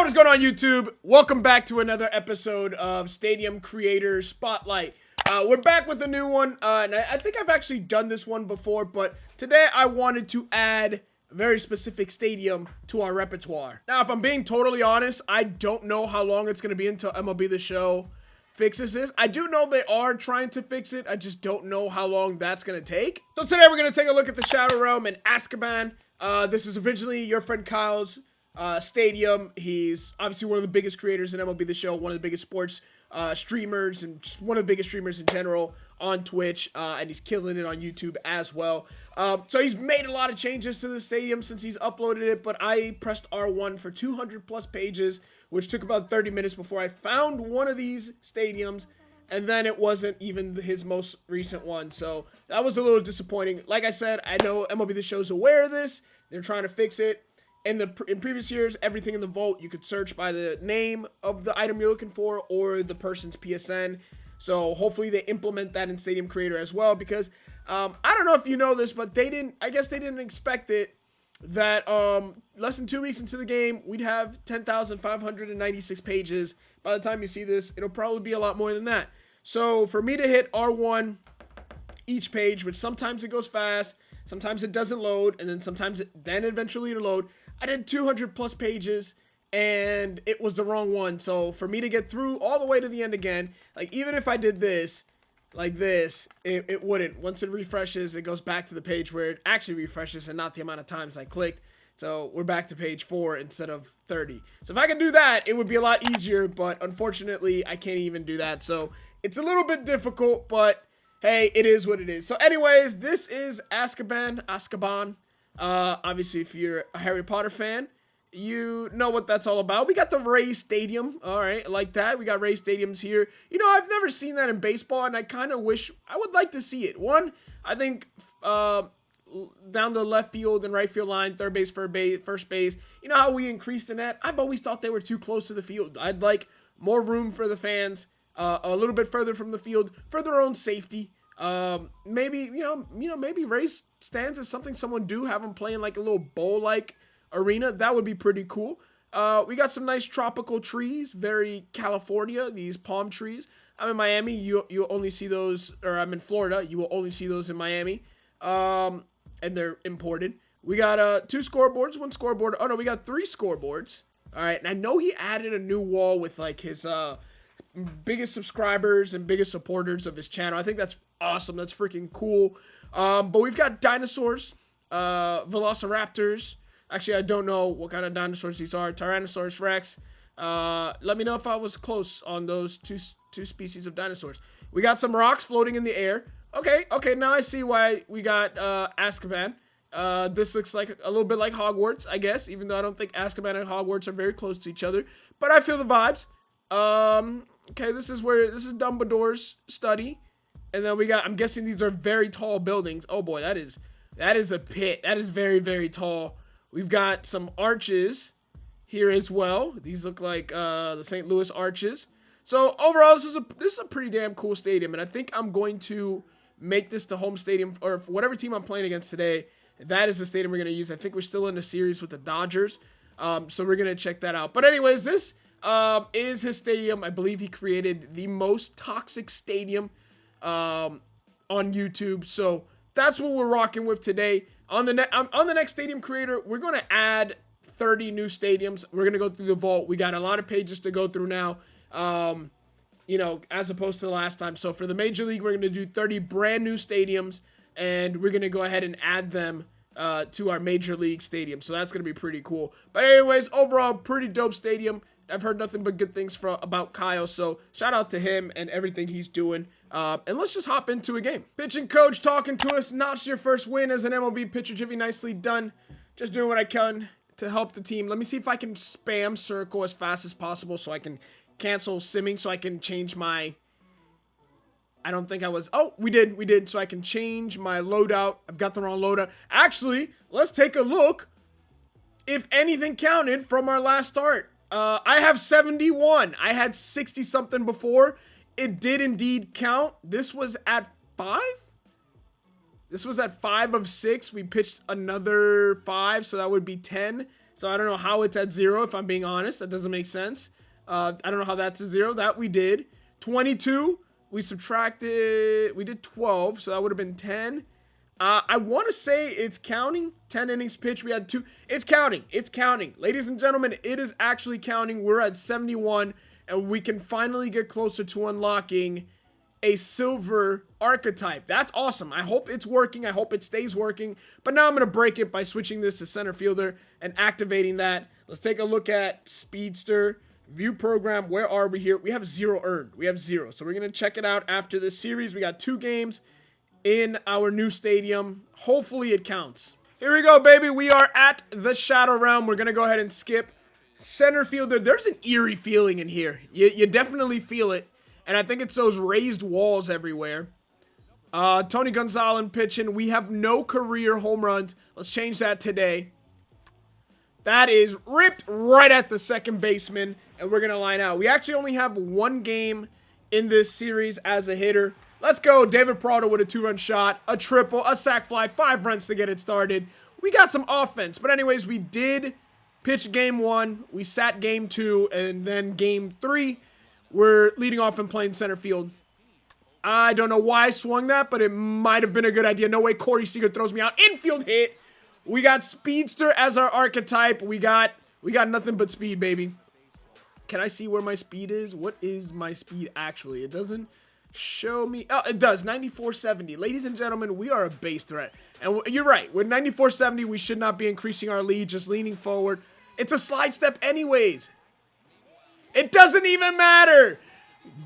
What is going on, YouTube? Welcome back to another episode of Stadium Creator Spotlight. We're back with a new one, and I think I've actually done this one before, but today I wanted to add a very specific stadium to our repertoire. Now, if I'm being totally honest, I don't know how long it's going to be until MLB The Show fixes this. I do know they are trying to fix it. I just don't know how long that's going to take. So today we're going to take a look at the Shadow Realm in Azkaban. This is originally your friend Kyle's stadium. He's obviously one of the biggest creators in MLB The Show, one of the biggest sports streamers, and just one of the biggest streamers in general on Twitch, and he's killing it on YouTube as well. So he's made a lot of changes to the stadium since he's uploaded it, but I pressed R1 for 200 plus pages, which took about 30 minutes before I found one of these stadiums, and then it wasn't even his most recent one, so that was a little disappointing. Like I said, I know MLB The Show's aware of this. They're trying to fix it. In previous years, everything in the vault, you could search by the name of the item you're looking for or the person's PSN. So hopefully they implement that in Stadium Creator as well, because I don't know if you know this, but I guess they didn't expect it that less than 2 weeks into the game, we'd have 10,596 pages. By the time you see this, it'll probably be a lot more than that. So for me to hit R1 each page, which sometimes it goes fast, sometimes it doesn't load, and then sometimes then eventually it'll load. I did 200 plus pages, and it was the wrong one. So for me to get through all the way to the end again, like even if I did this, like this, it wouldn't. Once it refreshes, it goes back to the page where it actually refreshes and not the amount of times I clicked. So we're back to page 4 instead of 30. So if I could do that, it would be a lot easier, but unfortunately, I can't even do that. So it's a little bit difficult, but hey, it is what it is. So anyways, this is Azkaban. Obviously, if you're a Harry Potter fan, you know what that's all about. We got the Rays Stadium. All right, I like that. We got Rays Stadiums here. You know, I've never seen that in baseball, and I kind of wish I would like to see it. One, I think down the left field and right field line, third base, first base. You know how we increased the net? I've always thought they were too close to the field. I'd like more room for the fans, a little bit further from the field for their own safety. Maybe maybe Rays stands is something someone do, have them playing like a little bowl-like arena. That would be pretty cool. We got some nice tropical trees, very California, these palm trees. I'm in Miami, you'll only see those, or I'm in Florida, you will only see those in Miami, and they're imported. We got 2 scoreboards, 1 scoreboard, oh no, we got 3 scoreboards. All right, and I know he added a new wall with like his biggest subscribers and biggest supporters of his channel. I think that's awesome. That's freaking cool. But we've got dinosaurs, velociraptors. Actually, I don't know what kind of dinosaurs these are. Tyrannosaurus Rex. Let me know if I was close on those two species of dinosaurs. We got some rocks floating in the air. Okay, now I see why we got Azkaban. This looks like a little bit like Hogwarts, I guess, even though I don't think Azkaban and Hogwarts are very close to each other. But I feel the vibes. Okay, this is Dumbledore's study. And then we got, I'm guessing these are very tall buildings. Oh boy, that is a pit. That is very, very tall. We've got some arches here as well. These look like the St. Louis arches. So overall, this is a pretty damn cool stadium, and I think I'm going to make this the home stadium, or for whatever team I'm playing against today. That is the stadium we're gonna use. I think we're still in a series with the Dodgers, so we're gonna check that out. But anyways, this is his stadium. I believe he created the most toxic stadium on YouTube. So that's what we're rocking with today. On the next Stadium Creator, we're going to add 30 new stadiums. We're going to go through the vault. We got a lot of pages to go through now, as opposed to the last time. So for the Major League, we're going to do 30 brand new stadiums, and we're going to go ahead and add them to our Major League stadium. So that's going to be pretty cool. But anyways, overall, pretty dope stadium. I've heard nothing but good things about Kyle, so shout out to him and everything he's doing. And let's just hop into a game. Pitching coach talking to us. Notched your first win as an MLB pitcher, Gyvi. Nicely done. Just doing what I can to help the team. Let me see if I can spam circle as fast as possible so I can cancel simming, so I can change my... I don't think I was... Oh, we did. So I can change my loadout. I've got the wrong loadout. Actually, let's take a look if anything counted from our last start. I have 71. I had 60 something before. It did indeed count. This was at 5. This was at 5 of 6. We pitched another 5, so that would be 10. So I don't know how it's at 0, if I'm being honest. That doesn't make sense. I don't know how that's a 0. That we did. 22, we subtracted, we did 12, so that would have been 10. I want to say it's counting. 10 innings pitched, we had 2. It's counting. It's counting. Ladies and gentlemen, it is actually counting. We're at 71, and we can finally get closer to unlocking a silver archetype. That's awesome. I hope it's working. I hope it stays working. But now I'm going to break it by switching this to center fielder and activating that. Let's take a look at Speedster. View program. Where are we here? We have 0 earned. We have 0. So we're going to check it out after this series. We got 2 games in our new stadium. Hopefully it counts. Here we go, baby. We are at the Shadow Realm. We're going to go ahead and skip center fielder. There's an eerie feeling in here. You definitely feel it. And I think it's those raised walls everywhere. Tony Gonzalez pitching. We have no career home runs. Let's change that today. That is ripped right at the second baseman. And we're going to line out. We actually only have 1 game in this series as a hitter. Let's go. David Prado with a 2-run shot. A triple. A sac fly. 5 runs to get it started. We got some offense. But anyways, we did pitch game 1. We sat game 2. And then game 3. We're leading off and playing center field. I don't know why I swung that, but it might have been a good idea. No way Corey Seager throws me out. Infield hit. We got Speedster as our archetype. We got nothing but speed, baby. Can I see where my speed is? What is my speed actually? It doesn't show me. Oh, it does. 94.70. Ladies and gentlemen, we are a base threat. And you're right. With 94.70, we should not be increasing our lead, just leaning forward. It's a slide step anyways. It doesn't even matter.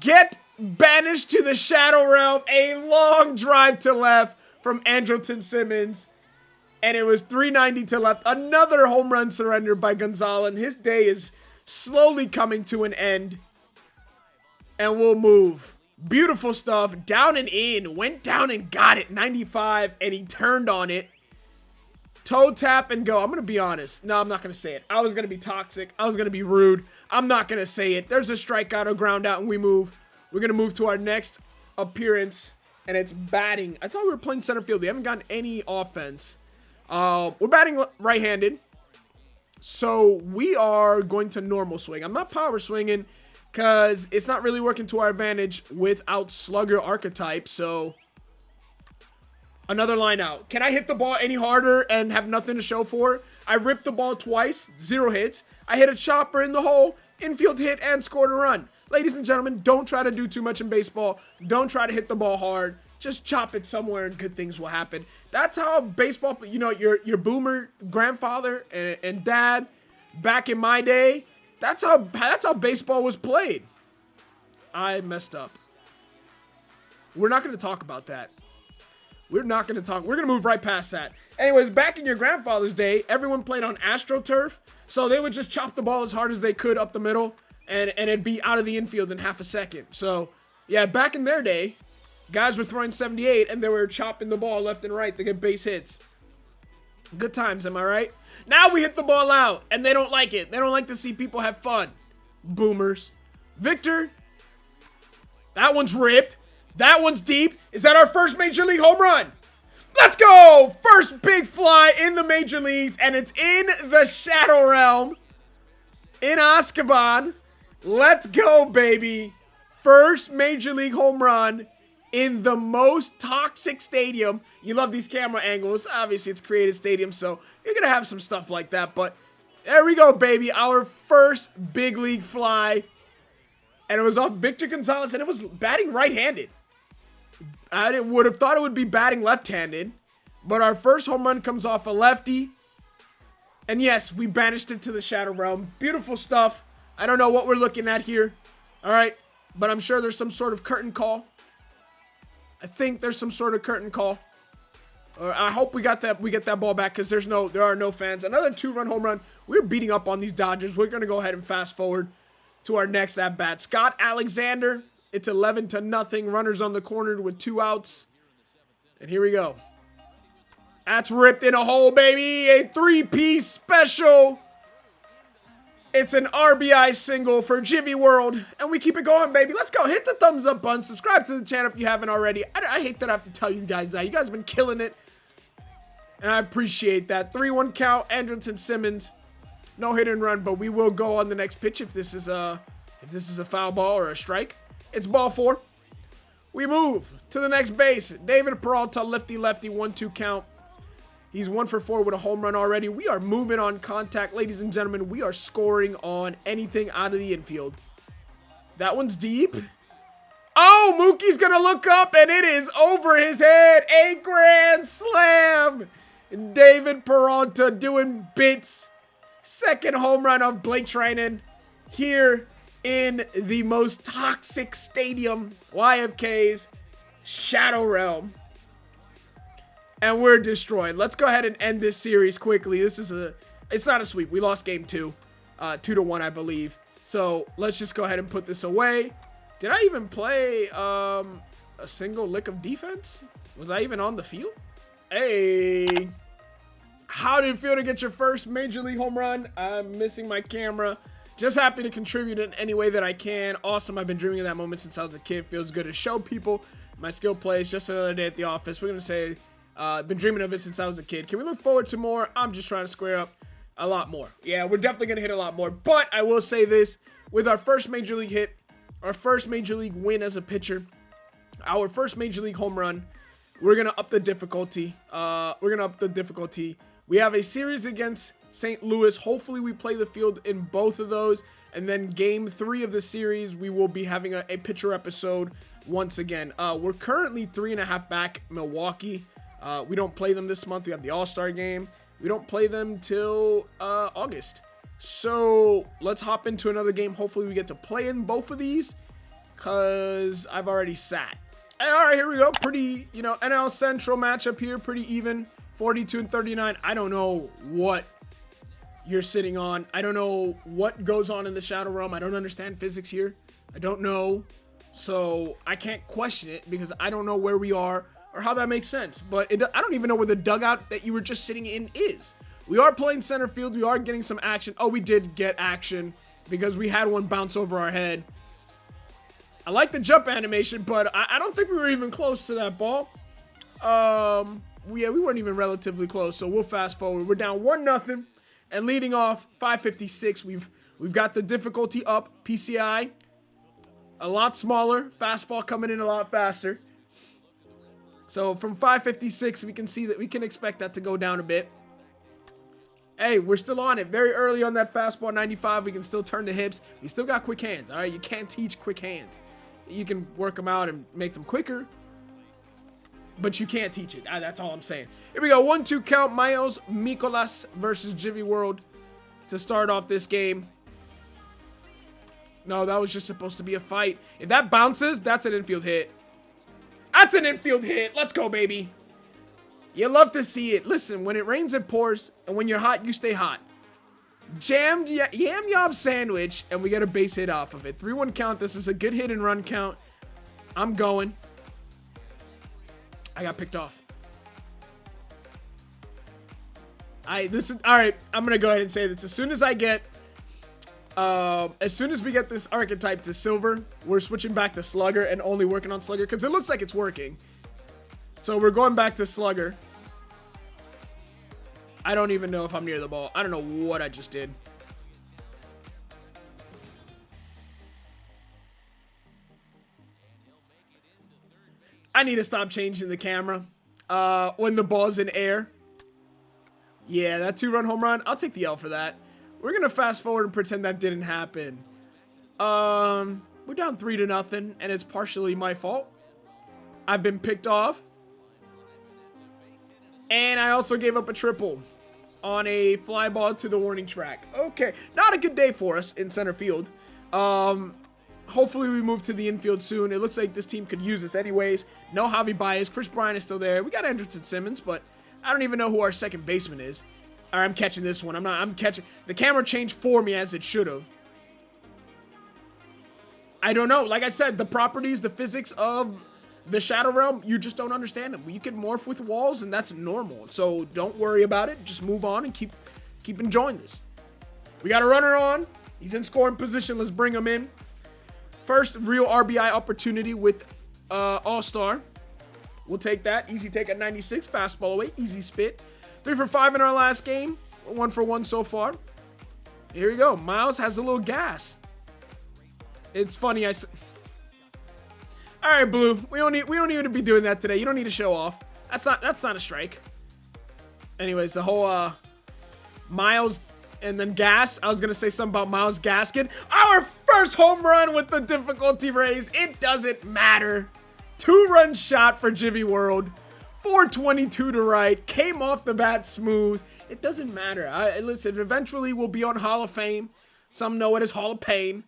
Get banished to the Shadow Realm. A long drive to left from Andrelton Simmons. And it was 390 to left. Another home run surrender by Gonzalez. His day is slowly coming to an end. And we'll move. Beautiful stuff. Down and in. Went down and got it. 95. And he turned on it. Toe tap and go. I'm going to be honest. No, I'm not going to say it. I was going to be toxic. I was going to be rude. I'm not going to say it. There's a strikeout, a ground out, and we move. We're going to move to our next appearance, and it's batting. I thought we were playing center field. We haven't gotten any offense. We're batting right-handed, so we are going to normal swing. I'm not power swinging because it's not really working to our advantage without slugger archetype, so another line out. Can I hit the ball any harder and have nothing to show for it? I ripped the ball twice, 0 hits. I hit a chopper in the hole, infield hit, and scored a run. Ladies and gentlemen, don't try to do too much in baseball. Don't try to hit the ball hard. Just chop it somewhere and good things will happen. That's how baseball, you know, your boomer grandfather and dad back in my day, that's how baseball was played. I messed up. We're not going to talk about that. We're not going to talk. We're going to move right past that. Anyways, back in your grandfather's day, everyone played on AstroTurf. So they would just chop the ball as hard as they could up the middle. And it'd be out of the infield in half a second. So, yeah, back in their day, guys were throwing 78 and they were chopping the ball left and right to get base hits. Good times, am I right? Now we hit the ball out and they don't like it. They don't like to see people have fun. Boomers. Victor. That one's ripped. That one's deep. Is that our first Major League home run? Let's go! First big fly in the Major Leagues, and it's in the Shadow Realm in Azkaban. Let's go, baby. First Major League home run in the most toxic stadium. You love these camera angles. Obviously, it's created stadium, so you're going to have some stuff like that. But there we go, baby. Our first big league fly. And it was off Victor Gonzalez, and it was batting right-handed. I would have thought it would be batting left-handed. But our first home run comes off a lefty. And yes, we banished it to the Shadow Realm. Beautiful stuff. I don't know what we're looking at here. All right. But I'm sure there's some sort of curtain call. I think there's some sort of curtain call. Or I hope we get that ball back because there are no fans. Another 2-run home run. We're beating up on these Dodgers. We're going to go ahead and fast forward to our next at-bat. Scott Alexander. It's 11-0. Runners on the corner with 2 outs. And here we go. That's ripped in a hole, baby. A 3-piece special. It's an RBI single for Gyvi World. And we keep it going, baby. Let's go. Hit the thumbs up button. Subscribe to the channel if you haven't already. I hate that I have to tell you guys that. You guys have been killing it. And I appreciate that. 3-1 count. Andrelton Simmons. No hit and run, but we will go on the next pitch if this is a foul ball or a strike. It's ball 4. We move to the next base. David Peralta, lefty-lefty, 1-2 count. He's 1 for 4 with a home run already. We are moving on contact, ladies and gentlemen. We are scoring on anything out of the infield. That one's deep. Oh, Mookie's going to look up, and it is over his head. A grand slam. David Peralta doing bits. Second home run of Blake Trinan here in the most toxic stadium, YFK's Shadow Realm. And we're destroyed. Let's go ahead and end this series quickly. It's not a sweep. We lost game 2. 2-1, I believe. So let's just go ahead and put this away. Did I even play a single lick of defense? Was I even on the field? Hey. How did it feel to get your first Major League home run? I'm missing my camera. Just happy to contribute in any way that I can. Awesome. I've been dreaming of that moment since I was a kid. Feels good to show people my skill plays. Just another day at the office. We're going to say, I've been dreaming of it since I was a kid. Can we look forward to more? I'm just trying to square up a lot more. Yeah, we're definitely going to hit a lot more. But I will say this. With our first Major League hit, our first Major League win as a pitcher, our first Major League home run, we're going to up the difficulty. We have a series against St. Louis. Hopefully we play the field in both of those. And then game 3 of the series, we will be having a pitcher episode once again. We're currently 3.5 back Milwaukee. We don't play them this month. We have the All-Star game. We don't play them till August. So let's hop into another game. Hopefully we get to play in both of these because I've already sat. All right, here we go. Pretty, NL Central matchup here. Pretty even. 42-39. I don't know what you're sitting on. I don't know what goes on in the Shadow Realm. I don't understand physics here. I don't know. So I can't question it because I don't know where we are or how that makes sense. But I don't even know where the dugout that you were just sitting in is. We are playing center field. We are getting some action. Oh, we did get action because we had one bounce over our head. I like the jump animation, but I don't think we were even close to that ball. Yeah, we weren't even relatively close, so we'll fast forward. We're down 1-0, and leading off 5:56. We've got the difficulty up. PCI a lot smaller. Fastball coming in a lot faster. So from 5:56, we can see that we can expect that to go down a bit. Hey, we're still on it. Very early on that fastball, 95. We can still turn the hips. We still got quick hands, all right? You can't teach quick hands. You can work them out and make them quicker, but you can't teach it. That's all I'm saying. Here we go. 1-2 count. Miles Mikolas versus Gyvi World to start off this game. No, that was just supposed to be a fight. If that bounces, that's an infield hit. That's an infield hit. Let's go, baby. You love to see it. Listen, when it rains, it pours. And when you're hot, you stay hot. Jammed yam yob sandwich. And we get a base hit off of it. 3-1 count. This is a good hit and run count. I'm going. I got picked off. All right. I'm going to go ahead and say this. As soon as we get this archetype to silver, we're switching back to slugger and only working on slugger because it looks like it's working. So we're going back to slugger. I don't even know if I'm near the ball. I don't know what I just did. I need to stop changing the camera when the ball's in air. Yeah, that 2-run home run. I'll take the L for that. We're going to fast forward and pretend that didn't happen. We're down 3-0, and it's partially my fault. I've been picked off. And I also gave up a triple on a fly ball to the warning track. Okay, not a good day for us in center field. Hopefully we move to the infield soon. It looks like this team could use us anyways. No Javi Baez. Chris Bryant is still there. We got Anderson Simmons, but I don't even know who our second baseman is. All right, I'm catching this one. I'm catching. The camera changed for me as it should have. I don't know. Like I said, the properties, the physics of the Shadow Realm, you just don't understand them. You can morph with walls, and that's normal. So don't worry about it. Just move on and keep enjoying this. We got a runner on. He's in scoring position. Let's bring him in. First real RBI opportunity with All-Star. We'll take that. Easy take at 96. Fastball away. Easy spit. 3 for 5 in our last game. We're 1 for 1 so far. Here we go. Miles has a little gas. It's funny. All right, Blue. We don't need to be doing that today. You don't need to show off. That's not a strike. Anyways, the whole Miles and then gas. I was gonna say something about Miles Gaskin. Our first home run with the difficulty raise. It doesn't matter. 2-run shot for Gyvi World. 422 to right. Came off the bat smooth. It doesn't matter. Listen, eventually we'll be on Hall of Fame. Some know it as Hall of Pain.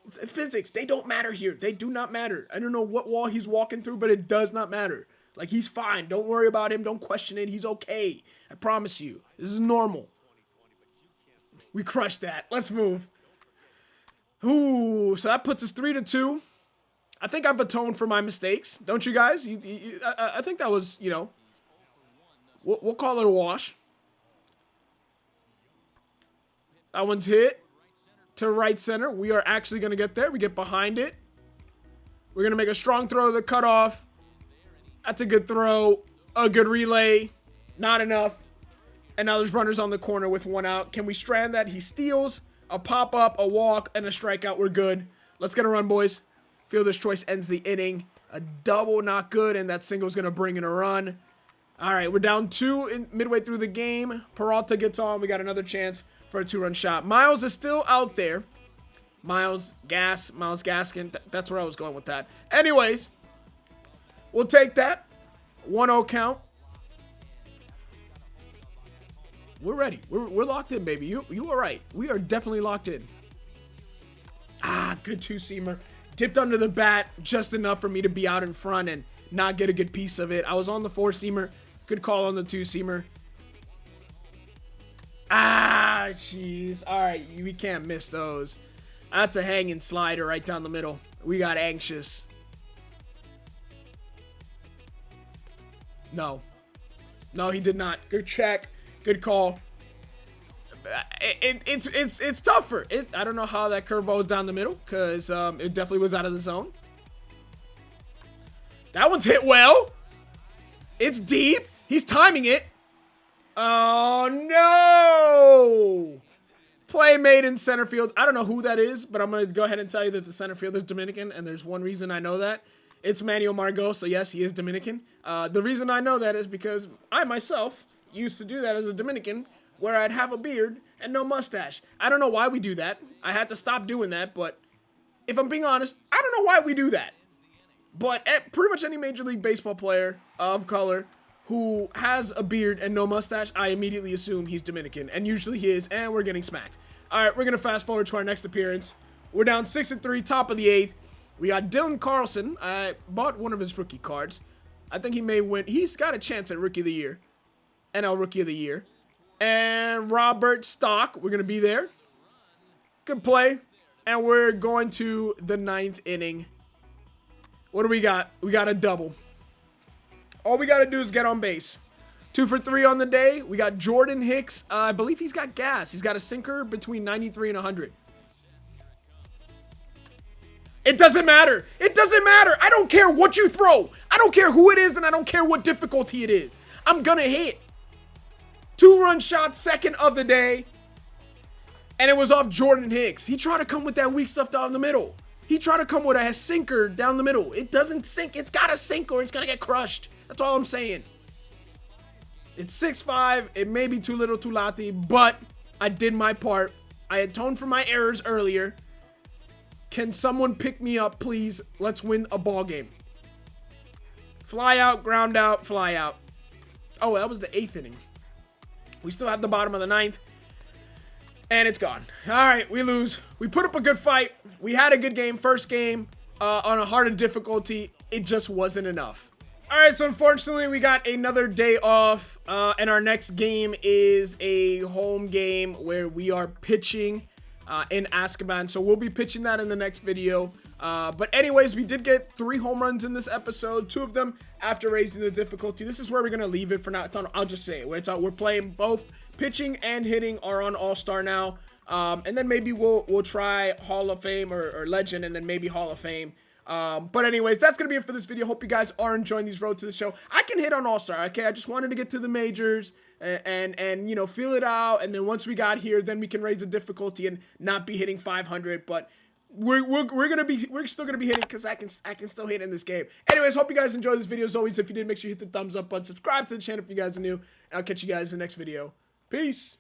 It's physics. They don't matter here. They do not matter. I don't know what wall he's walking through, but it does not matter. Like, he's fine. Don't worry about him. Don't question it. He's okay. I promise you. This is normal. We crushed that. Let's move. Ooh, so that puts us 3-2. I think I've atoned for my mistakes. Don't you guys? I think that was, you know, we'll call it a wash. That one's hit to right center. We are actually going to get there. We get behind it. We're going to make a strong throw to the cutoff. That's a good throw. A good relay. Not enough. And now there's runners on the corner with 1 out. Can we strand that? He steals. A pop-up, a walk, and a strikeout. We're good. Let's get a run, boys. Fielder's choice ends the inning. A double, not good, and that single's going to bring in a run. All right, we're down 2 midway through the game. Peralta gets on. We got another chance for a 2-run shot. Miles is still out there. Miles Gaskin. That's where I was going with that. Anyways, we'll take that. 1-0 count. We're ready. We're locked in, baby. You are right. We are definitely locked in. Ah, good 2-seamer. Dipped under the bat just enough for me to be out in front and not get a good piece of it. I was on the 4-seamer. Good call on the 2-seamer. Ah, jeez. All right, we can't miss those. That's a hanging slider right down the middle. We got anxious. No. No, he did not. Good check. Good call. It's tougher. I don't know how that curveball was down the middle because it definitely was out of the zone. That one's hit well. It's deep. He's timing it. Oh, no. Play made in center field. I don't know who that is, but I'm going to go ahead and tell you that the center fielder is Dominican, and there's one reason I know that. It's Manuel Margot, so yes, he is Dominican. The reason I know that is because I myself used to do that as a Dominican, where I'd have a beard and no mustache. I don't know why we do that. I had to stop doing that, but if I'm being honest, I don't know why we do that. But pretty much any Major League Baseball player of color who has a beard and no mustache, I immediately assume he's Dominican, and usually he is, and we're getting smacked. All right, we're going to fast forward to our next appearance. We're down 6-3, top of the 8th. We got Dylan Carlson. I bought one of his rookie cards. I think he may win. He's got a chance at Rookie of the Year. NL Rookie of the Year. And Robert Stock. We're going to be there. Good play. And we're going to the 9th inning. What do we got? We got a double. All we got to do is get on base. 2 for 3 on the day. We got Jordan Hicks. I believe he's got gas. He's got a sinker between 93 and 100. It doesn't matter. It doesn't matter. I don't care what you throw. I don't care who it is, and I don't care what difficulty it is. I'm going to hit. 2-run shot, second of the day. And it was off Jordan Hicks. He tried to come with that weak stuff down the middle. He tried to come with a sinker down the middle. It doesn't sink. It's got to sink or it's going to get crushed. That's all I'm saying. It's 6-5. It may be too little too late, but I did my part. I atoned for my errors earlier. Can someone pick me up, please? Let's win a ball game. Fly out, ground out, fly out. Oh, that was the 8th inning. We still have the bottom of the 9th. And it's gone. All right, we lose. We put up a good fight. We had a good game. First game on a harder difficulty. It just wasn't enough. All right, so unfortunately, we got another day off. And our next game is a home game where we are pitching in Azkaban. So we'll be pitching that in the next video. But anyways, we did get 3 home runs in this episode. 2 of them after raising the difficulty. This is where we're going to leave it for now. I'll just say it. We're playing both pitching and hitting are on All-Star now. And then maybe we'll try Hall of Fame or Legend and then maybe Hall of Fame. But anyways, that's going to be it for this video. Hope you guys are enjoying these road to the show. I can hit on All-Star, okay? I just wanted to get to the majors and you know, feel it out. And then once we got here, then we can raise the difficulty and not be hitting 500. But we're still gonna be hitting because I can still hit in this game. Anyways, hope you guys enjoyed this video. As always, if you did, make sure you hit the thumbs up button, subscribe to the channel if you guys are new, and I'll catch you guys in the next video. Peace.